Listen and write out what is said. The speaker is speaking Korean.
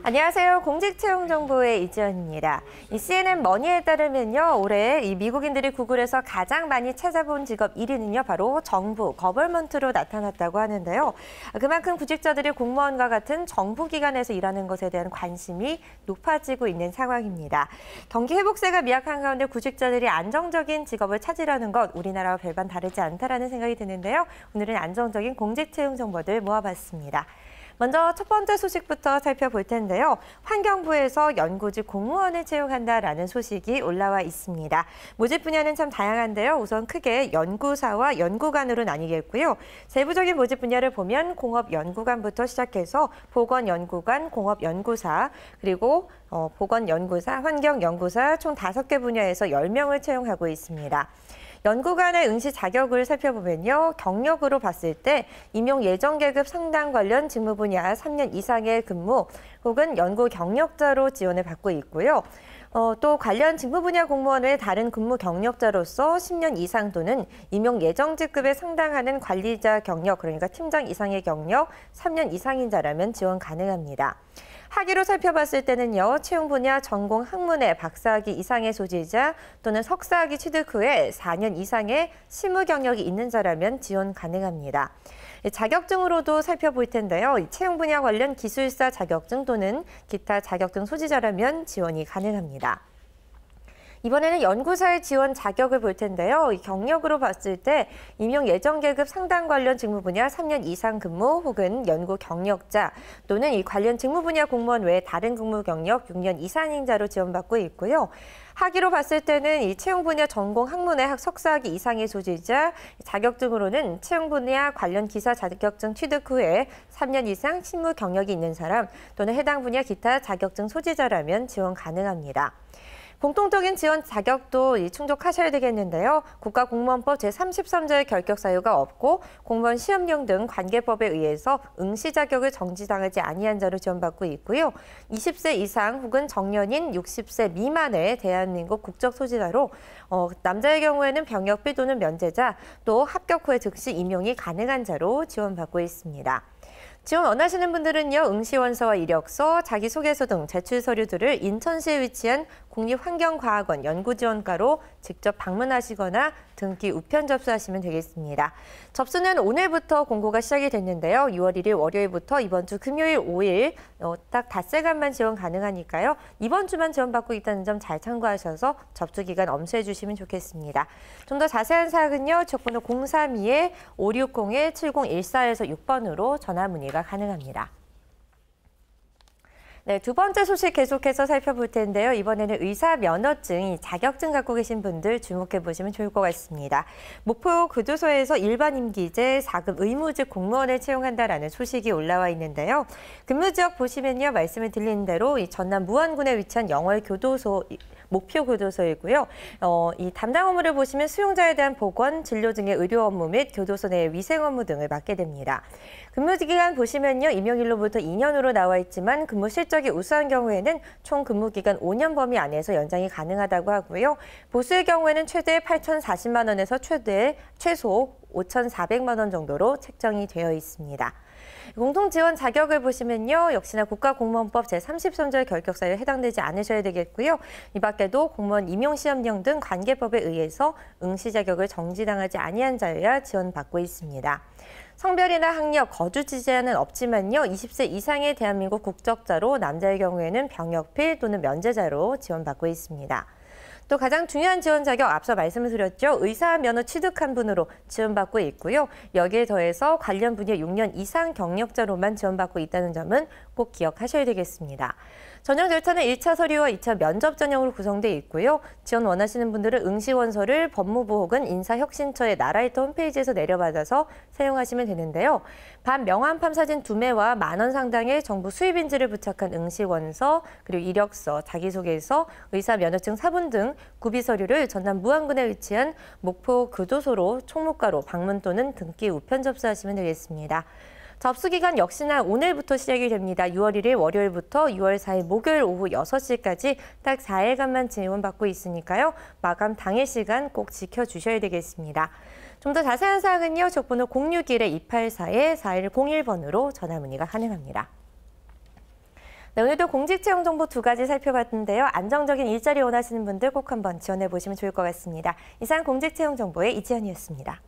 안녕하세요. 공직채용정보의 이지연입니다. 이 CNN 머니에 따르면요, 올해 이 미국인들이 구글에서 가장 많이 찾아본 직업 1위는요, 바로 정부, 거벌먼트로 나타났다고 하는데요. 그만큼 구직자들이 공무원과 같은 정부기관에서 일하는 것에 대한 관심이 높아지고 있는 상황입니다. 경기 회복세가 미약한 가운데 구직자들이 안정적인 직업을 찾으려는 것, 우리나라와 별반 다르지 않다라는 생각이 드는데요. 오늘은 안정적인 공직채용 정보들 모아봤습니다. 먼저 첫 번째 소식부터 살펴볼 텐데요. 환경부에서 연구직 공무원을 채용한다라는 소식이 올라와 있습니다. 모집 분야는 참 다양한데요. 우선 크게 연구사와 연구관으로 나뉘겠고요. 세부적인 모집 분야를 보면 공업연구관부터 시작해서 보건연구관, 공업연구사, 그리고 보건연구사, 환경연구사 총 5개 분야에서 10명을 채용하고 있습니다. 연구관의 응시 자격을 살펴보면요. 경력으로 봤을 때 임용 예정 계급 상당 관련 직무 분야 3년 이상의 근무 혹은 연구 경력자로 지원을 받고 있고요. 또 관련 직무 분야 공무원 외 다른 근무 경력자로서 10년 이상 또는 임용 예정 직급에 상당하는 관리자 경력, 그러니까 팀장 이상의 경력 3년 이상인 자라면 지원 가능합니다. 학위로 살펴봤을 때는요, 채용 분야 전공 학문의 박사학위 이상의 소지자 또는 석사학위 취득 후에 4년 이상의 실무 경력이 있는 자라면 지원 가능합니다. 자격증으로도 살펴볼 텐데요. 채용 분야 관련 기술사 자격증 또는 기타 자격증 소지자라면 지원이 가능합니다. 이번에는 연구사의 지원 자격을 볼 텐데요. 경력으로 봤을 때 임용 예정 계급 상당 관련 직무 분야 3년 이상 근무 혹은 연구 경력자 또는 이 관련 직무 분야 공무원 외에 다른 근무 경력 6년 이상인 자로 지원받고 있고요. 학위로 봤을 때는 이 채용 분야 전공 학문의 석사학위 이상의 소지자, 자격증으로는 채용 분야 관련 기사 자격증 취득 후에 3년 이상 실무 경력이 있는 사람 또는 해당 분야 기타 자격증 소지자라면 지원 가능합니다. 공통적인 지원 자격도 충족하셔야 되겠는데요. 국가공무원법 제33조의 결격 사유가 없고 공무원 시험령 등 관계법에 의해서 응시 자격을 정지당하지 아니한 자로 지원받고 있고요. 20세 이상 혹은 정년인 60세 미만의 대한민국 국적 소지자로 남자의 경우에는 병역비 또는 면제자, 또 합격 후에 즉시 임용이 가능한 자로 지원받고 있습니다. 지원 원하시는 분들은요, 응시원서와 이력서, 자기소개서 등 제출 서류들을 인천시에 위치한 국립환경과학원 연구지원과로 직접 방문하시거나 등기 우편 접수하시면 되겠습니다. 접수는 오늘부터 공고가 시작이 됐는데요. 6월 1일 월요일부터 이번 주 금요일 5일 딱 닷새간만 지원 가능하니까요. 이번 주만 지원받고 있다는 점 잘 참고하셔서 접수 기간 엄수해 주시면 좋겠습니다. 좀 더 자세한 사항은요. 지역번호 032-5601-7014에서 6번으로 전화 문의가 가능합니다. 네, 두 번째 소식 계속해서 살펴볼 텐데요. 이번에는 의사 면허증, 자격증 갖고 계신 분들 주목해 보시면 좋을 것 같습니다. 목포 교도소에서 일반 임기제 4급 의무직 공무원을 채용한다라는 소식이 올라와 있는데요. 근무 지역 보시면요, 말씀을 드린 대로 이 전남 무안군에 위치한 영월교도소, 목표 교도소이고요. 이 담당 업무를 보시면 수용자에 대한 보건, 진료 등의 의료 업무 및 교도소 내 위생 업무 등을 맡게 됩니다. 근무 기간 보시면요, 임용일로부터 2년으로 나와 있지만 근무 실적이 우수한 경우에는 총 근무 기간 5년 범위 안에서 연장이 가능하다고 하고요. 보수의 경우에는 최대 8,040만 원에서 최소 5,400만 원 정도로 책정이 되어 있습니다. 공통지원 자격을 보시면요. 역시나 국가공무원법 제33조의 결격 사유에 해당되지 않으셔야 되겠고요. 이 밖에도 공무원 임용시험령 등 관계법에 의해서 응시 자격을 정지당하지 아니한 자여야 지원받고 있습니다. 성별이나 학력, 거주지 제한은 없지만요. 20세 이상의 대한민국 국적자로 남자의 경우에는 병역필 또는 면제자로 지원받고 있습니다. 또 가장 중요한 지원 자격 앞서 말씀을 드렸죠. 의사 면허 취득한 분으로 지원받고 있고요. 여기에 더해서 관련 분야 6년 이상 경력자로만 지원받고 있다는 점은 꼭 기억하셔야 되겠습니다. 전형 절차는 1차 서류와 2차 면접 전형으로 구성되어 있고요. 지원 원하시는 분들은 응시원서를 법무부 혹은 인사혁신처의 나라이터 홈페이지에서 내려받아서 사용하시면 되는데요. 반 명함판 사진 2매와 만원 상당의 정부 수입인지를 부착한 응시원서, 그리고 이력서, 자기소개서, 의사 면허증 사본 등 구비 서류를 전남 무안군에 위치한 목포 교도소로 총무과로 방문 또는 등기 우편 접수하시면 되겠습니다. 접수 기간 역시나 오늘부터 시작이 됩니다. 6월 1일 월요일부터 6월 4일 목요일 오후 6시까지 딱 4일간만 지원받고 있으니까요. 마감 당일 시간 꼭 지켜주셔야 되겠습니다. 좀 더 자세한 사항은요. 적번호 061-284-4101번으로 전화 문의가 가능합니다. 네, 오늘도 공직 채용 정보 두 가지 살펴봤는데요. 안정적인 일자리 원하시는 분들 꼭 한번 지원해 보시면 좋을 것 같습니다. 이상 공직 채용 정보의 이지연이었습니다.